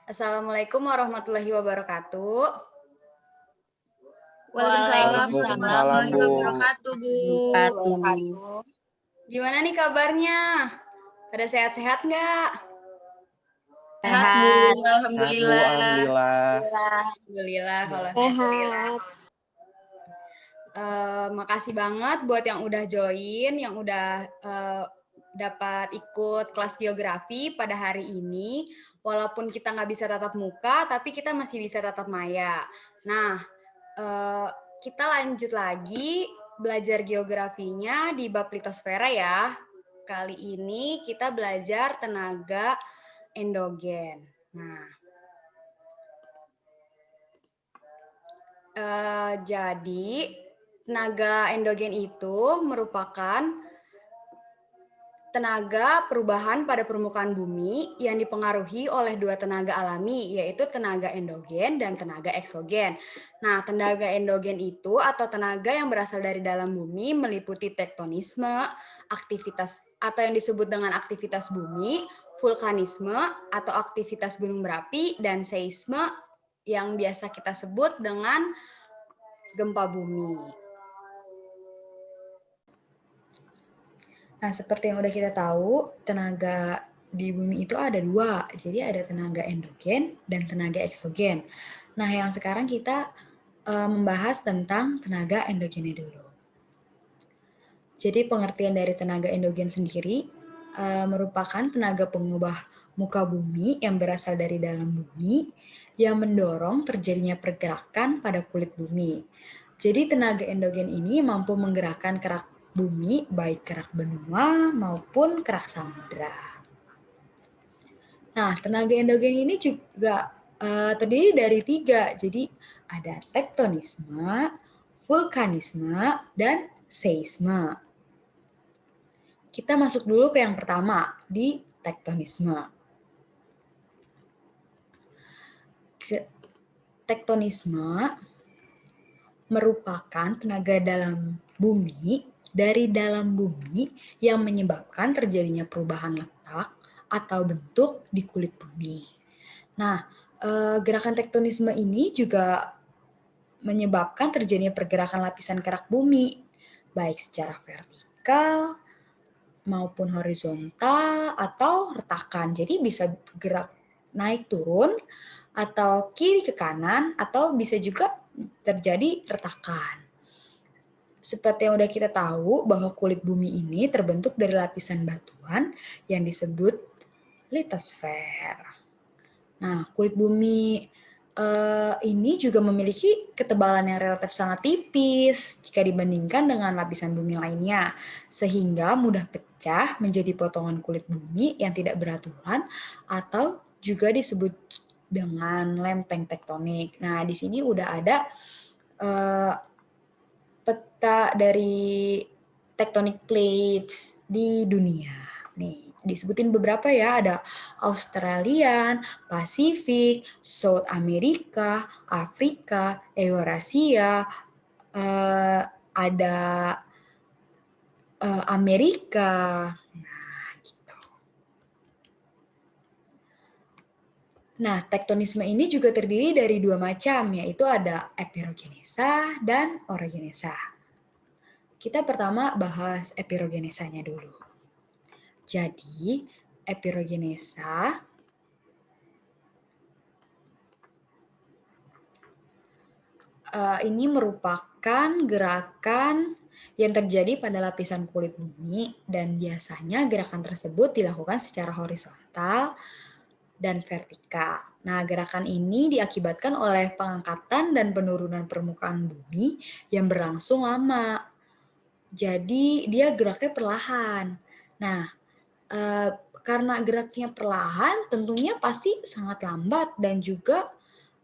Assalamualaikum warahmatullahi wabarakatuh. Waalaikumsalam Waalaikumsalam, warahmatullahi Bu. wabarakatuh, Bu. Gimana nih kabarnya? Pada sehat-sehat nggak? Sehat, Bu. Sehat, Bu. Alhamdulillah. Alhamdulillah. Alhamdulillah kalau sehat. Makasih banget buat yang udah join, yang udah dapat ikut kelas geografi pada hari ini. Walaupun kita nggak bisa tatap muka, tapi kita masih bisa tatap maya. Nah, kita lanjut lagi belajar geografinya di bab litosfera ya. Kali ini kita belajar tenaga endogen. Nah, jadi tenaga endogen itu merupakan tenaga perubahan pada permukaan bumi yang dipengaruhi oleh dua tenaga alami, yaitu tenaga endogen dan tenaga eksogen. Nah, tenaga endogen itu atau tenaga yang berasal dari dalam bumi meliputi tektonisme, aktivitas atau yang disebut dengan aktivitas bumi, vulkanisme atau aktivitas gunung berapi, dan seisme yang biasa kita sebut dengan gempa bumi. Nah, seperti yang udah kita tahu, tenaga di bumi itu ada dua. Jadi ada tenaga endogen dan tenaga eksogen. Nah, yang sekarang kita membahas tentang tenaga endogennya dulu. Jadi pengertian dari tenaga endogen sendiri merupakan tenaga pengubah muka bumi yang berasal dari dalam bumi yang mendorong terjadinya pergerakan pada kulit bumi. Jadi tenaga endogen ini mampu menggerakkan kerak bumi, baik kerak benua maupun kerak samudra. Nah, tenaga endogen ini juga terdiri dari tiga. Jadi ada tektonisme, vulkanisme, dan seisme. Kita masuk dulu ke yang pertama, di tektonisme. Tektonisme merupakan tenaga dalam bumi dari dalam bumi yang menyebabkan terjadinya perubahan letak atau bentuk di kulit bumi. Nah, gerakan tektonisme ini juga menyebabkan terjadinya pergerakan lapisan kerak bumi, baik secara vertikal maupun horizontal atau retakan. Jadi bisa gerak naik turun atau kiri ke kanan atau bisa juga terjadi retakan. Seperti yang udah kita tahu bahwa kulit bumi ini terbentuk dari lapisan batuan yang disebut litosfer. Nah, kulit bumi ini juga memiliki ketebalan yang relatif sangat tipis jika dibandingkan dengan lapisan bumi lainnya, sehingga mudah pecah menjadi potongan kulit bumi yang tidak beraturan atau juga disebut dengan lempeng tektonik. Nah, di sini udah ada peta dari tectonic plates di dunia. Nih, disebutin beberapa ya, ada Australian, Pasifik, South America, Afrika, Eurasia, ada Amerika. Nah, gitu. Nah, tektonisme ini juga terdiri dari dua macam, yaitu ada epirogenesa dan orogenesa. Kita pertama bahas epirogenesanya dulu. Jadi, epirogenesa ini merupakan gerakan yang terjadi pada lapisan kulit bumi dan biasanya gerakan tersebut dilakukan secara horizontal dan vertikal. Nah, gerakan ini diakibatkan oleh pengangkatan dan penurunan permukaan bumi yang berlangsung lama. Jadi, dia geraknya perlahan. Nah, karena geraknya perlahan, tentunya pasti sangat lambat dan juga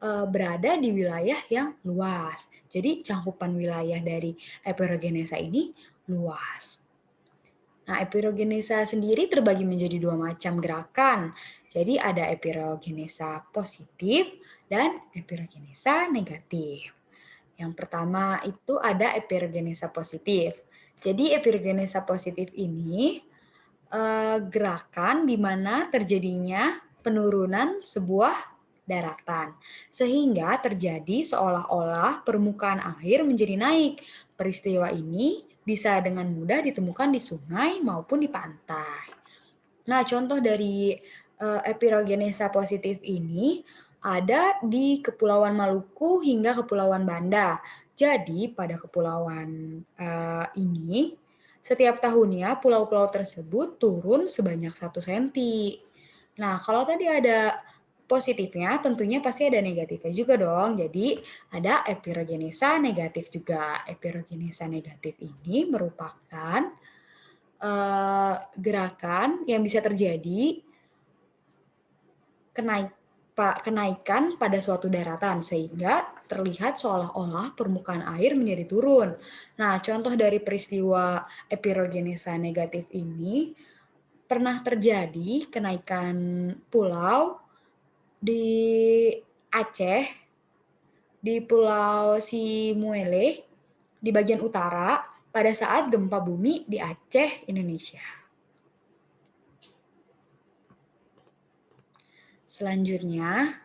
berada di wilayah yang luas. Jadi cakupan wilayah dari epirogenesa ini luas. Nah, epirogenesa sendiri terbagi menjadi dua macam gerakan. Jadi ada epirogenesa positif dan epirogenesa negatif. Yang pertama itu ada epirogenesa positif. Jadi epirogenesa positif ini gerakan di mana terjadinya penurunan sebuah daratan. Sehingga terjadi seolah-olah permukaan air menjadi naik. Peristiwa ini bisa dengan mudah ditemukan di sungai maupun di pantai. Nah, contoh dari epirogenesa positif ini ada di Kepulauan Maluku hingga Kepulauan Banda. Jadi, pada kepulauan ini, setiap tahunnya pulau-pulau tersebut turun sebanyak 1 cm. Nah, kalau tadi ada positifnya, tentunya pasti ada negatifnya juga dong. Jadi, ada epirogenesa negatif juga. Epirogenesa negatif ini merupakan gerakan yang bisa terjadi kenaikan pada suatu daratan sehingga terlihat seolah-olah permukaan air menjadi turun. Nah, contoh dari peristiwa epirogenesa negatif ini pernah terjadi kenaikan pulau di Aceh, di Pulau Simuele, di bagian utara pada saat gempa bumi di Aceh, Indonesia. Selanjutnya,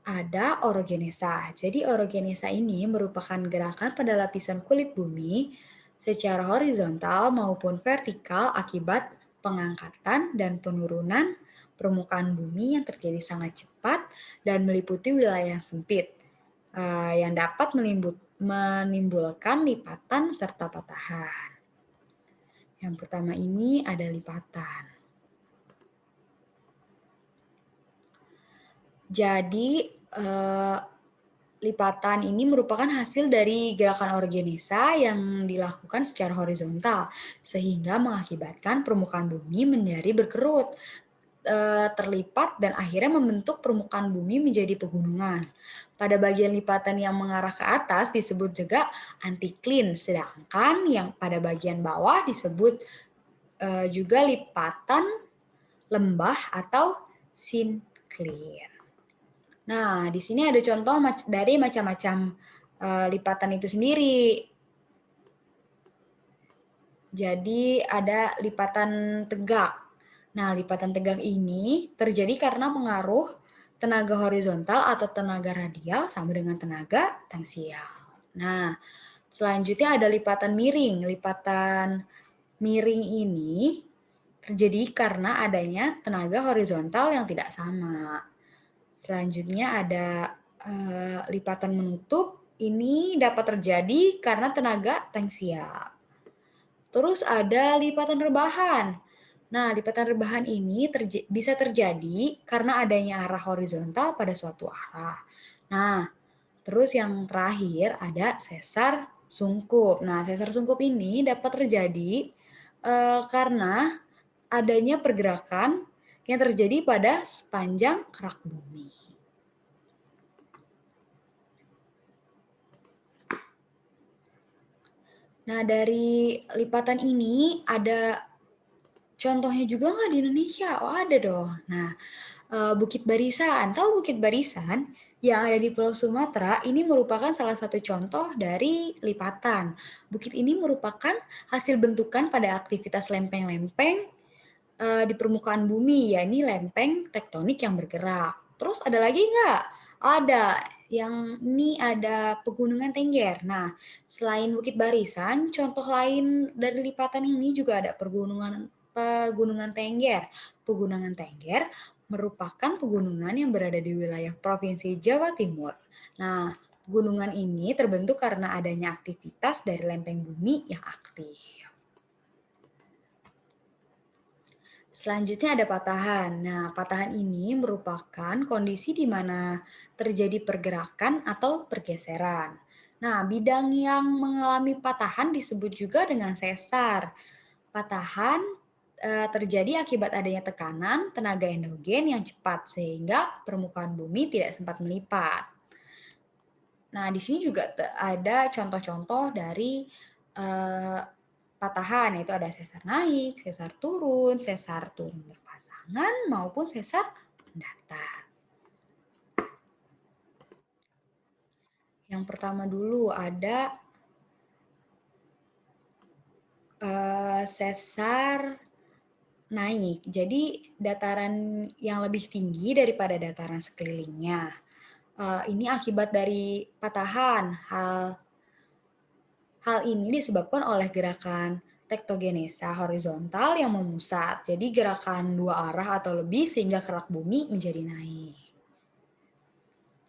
ada orogenesa. Jadi orogenesa ini merupakan gerakan pada lapisan kulit bumi secara horizontal maupun vertikal akibat pengangkatan dan penurunan permukaan bumi yang terjadi sangat cepat dan meliputi wilayah yang sempit yang dapat menimbulkan lipatan serta patahan. Yang pertama ini ada lipatan. Jadi, lipatan ini merupakan hasil dari gerakan orogenesa yang dilakukan secara horizontal, sehingga mengakibatkan permukaan bumi menjadi berkerut, terlipat, dan akhirnya membentuk permukaan bumi menjadi pegunungan. Pada bagian lipatan yang mengarah ke atas disebut juga antiklin, sedangkan yang pada bagian bawah disebut juga lipatan lembah atau sinklir. Nah, di sini ada contoh dari macam-macam lipatan itu sendiri. Jadi ada lipatan tegak. Nah, lipatan tegak ini terjadi karena pengaruh tenaga horizontal atau tenaga radial sama dengan tenaga tensial. Nah, selanjutnya ada lipatan miring. Lipatan miring ini terjadi karena adanya tenaga horizontal yang tidak sama. Selanjutnya ada lipatan menutup. Ini dapat terjadi karena tenaga tensial. Terus ada lipatan rebahan. Nah, lipatan rebahan ini bisa terjadi karena adanya arah horizontal pada suatu arah. Nah, terus yang terakhir ada sesar sungkup. Nah, sesar sungkup ini dapat terjadi karena adanya pergerakan yang terjadi pada sepanjang kerak bumi. Nah, dari lipatan ini ada contohnya juga nggak di Indonesia? Oh, ada dong. Nah, Bukit Barisan. Tahu Bukit Barisan yang ada di Pulau Sumatera ini merupakan salah satu contoh dari lipatan. Bukit ini merupakan hasil bentukan pada aktivitas lempeng-lempeng di permukaan bumi, yakni lempeng tektonik yang bergerak. Terus ada lagi nggak? Ada. Yang ini ada Pegunungan Tengger. Nah, selain Bukit Barisan, contoh lain dari lipatan ini juga ada Pegunungan Tengger. Pegunungan Tengger merupakan pegunungan yang berada di wilayah Provinsi Jawa Timur. Nah, pegunungan ini terbentuk karena adanya aktivitas dari lempeng bumi yang aktif. Selanjutnya ada patahan. Nah, patahan ini merupakan kondisi di mana terjadi pergerakan atau pergeseran. Nah, bidang yang mengalami patahan disebut juga dengan sesar. Patahan terjadi akibat adanya tekanan tenaga endogen yang cepat sehingga permukaan bumi tidak sempat melipat. Nah, di sini juga ada contoh-contoh dari patahan, yaitu ada sesar naik, sesar turun berpasangan, maupun sesar mendatar. Yang pertama dulu ada sesar naik. Jadi dataran yang lebih tinggi daripada dataran sekelilingnya. Ini akibat dari patahan. Hal ini disebabkan oleh gerakan tektogenesa horizontal yang memusat. Jadi gerakan dua arah atau lebih sehingga kerak bumi menjadi naik.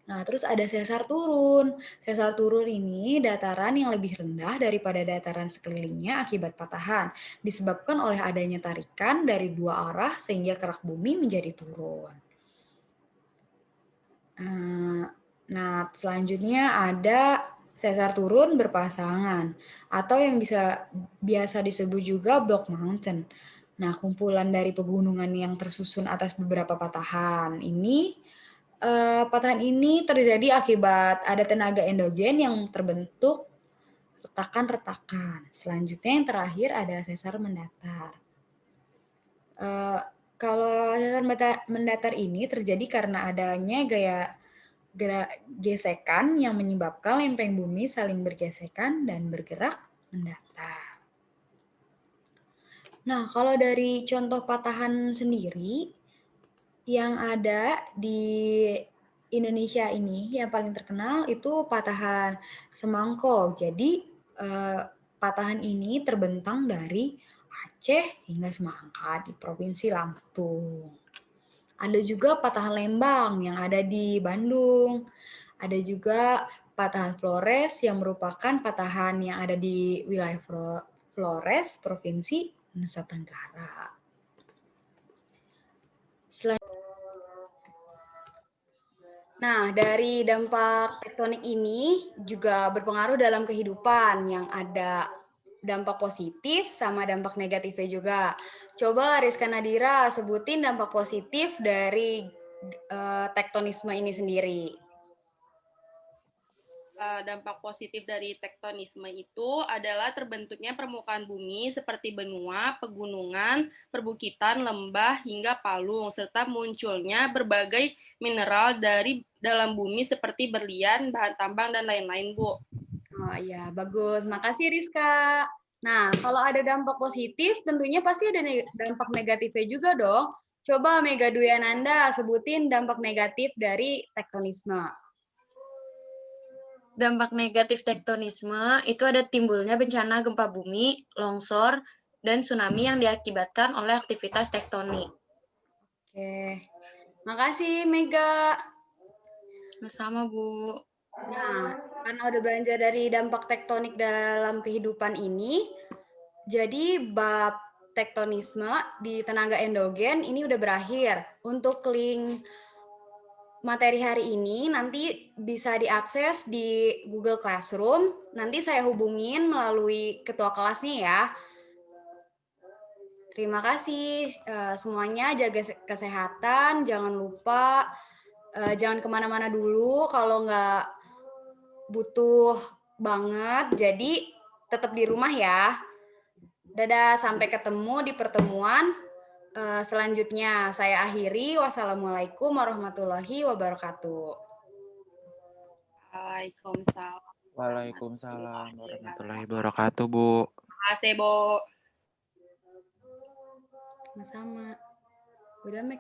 Nah, terus ada sesar turun. Sesar turun ini dataran yang lebih rendah daripada dataran sekelilingnya akibat patahan, disebabkan oleh adanya tarikan dari dua arah sehingga kerak bumi menjadi turun. Nah, selanjutnya ada sesar turun berpasangan atau yang biasa disebut juga block mountain. Nah, kumpulan dari pegunungan yang tersusun atas beberapa patahan. Patahan ini terjadi akibat ada tenaga endogen yang terbentuk retakan-retakan. Selanjutnya yang terakhir ada sesar mendatar. Kalau sesar mendatar ini terjadi karena adanya gesekan yang menyebabkan lempeng bumi saling bergesekan dan bergerak mendatar. Nah, kalau dari contoh patahan sendiri, yang ada di Indonesia ini yang paling terkenal itu patahan Semangko. Jadi patahan ini terbentang dari Aceh hingga Semangka di Provinsi Lampung. Ada juga patahan Lembang yang ada di Bandung. Ada juga patahan Flores yang merupakan patahan yang ada di wilayah Flores, Provinsi Nusa Tenggara. Nah, dari dampak tektonik ini juga berpengaruh dalam kehidupan yang ada dampak positif sama dampak negatifnya juga. Coba Rizka Nadira sebutin dampak positif dari tektonisme ini sendiri. Dampak positif dari tektonisme itu adalah terbentuknya permukaan bumi seperti benua, pegunungan, perbukitan, lembah, hingga palung, serta munculnya berbagai mineral dari dalam bumi seperti berlian, bahan tambang, dan lain-lain, Bu. Oh iya, bagus. Makasih Rizka. Nah, kalau ada dampak positif, tentunya pasti ada dampak negatifnya juga dong. Coba Mega Dwi Ananda sebutin dampak negatif dari tektonisme. Dampak negatif tektonisme itu ada timbulnya bencana gempa bumi, longsor, dan tsunami yang diakibatkan oleh aktivitas tektonik. Oke, makasih Mega. Sama, Bu. Nah, karena udah belajar dari dampak tektonik dalam kehidupan ini, jadi bab tektonisme di tenaga endogen ini udah berakhir. Untuk link materi hari ini nanti bisa diakses di Google Classroom. Nanti saya hubungin melalui ketua kelasnya ya. Terima kasih semuanya, jaga kesehatan, jangan lupa jangan kemana-mana dulu kalau nggak butuh banget, jadi tetap di rumah ya. Dadah, sampai ketemu di pertemuan selanjutnya. Saya akhiri, wassalamualaikum warahmatullahi wabarakatuh. Waalaikumsalam. Waalaikumsalam warahmatullahi wabarakatuh, Bu. Terima kasih, Bu. Sama-sama. Udah, Mek.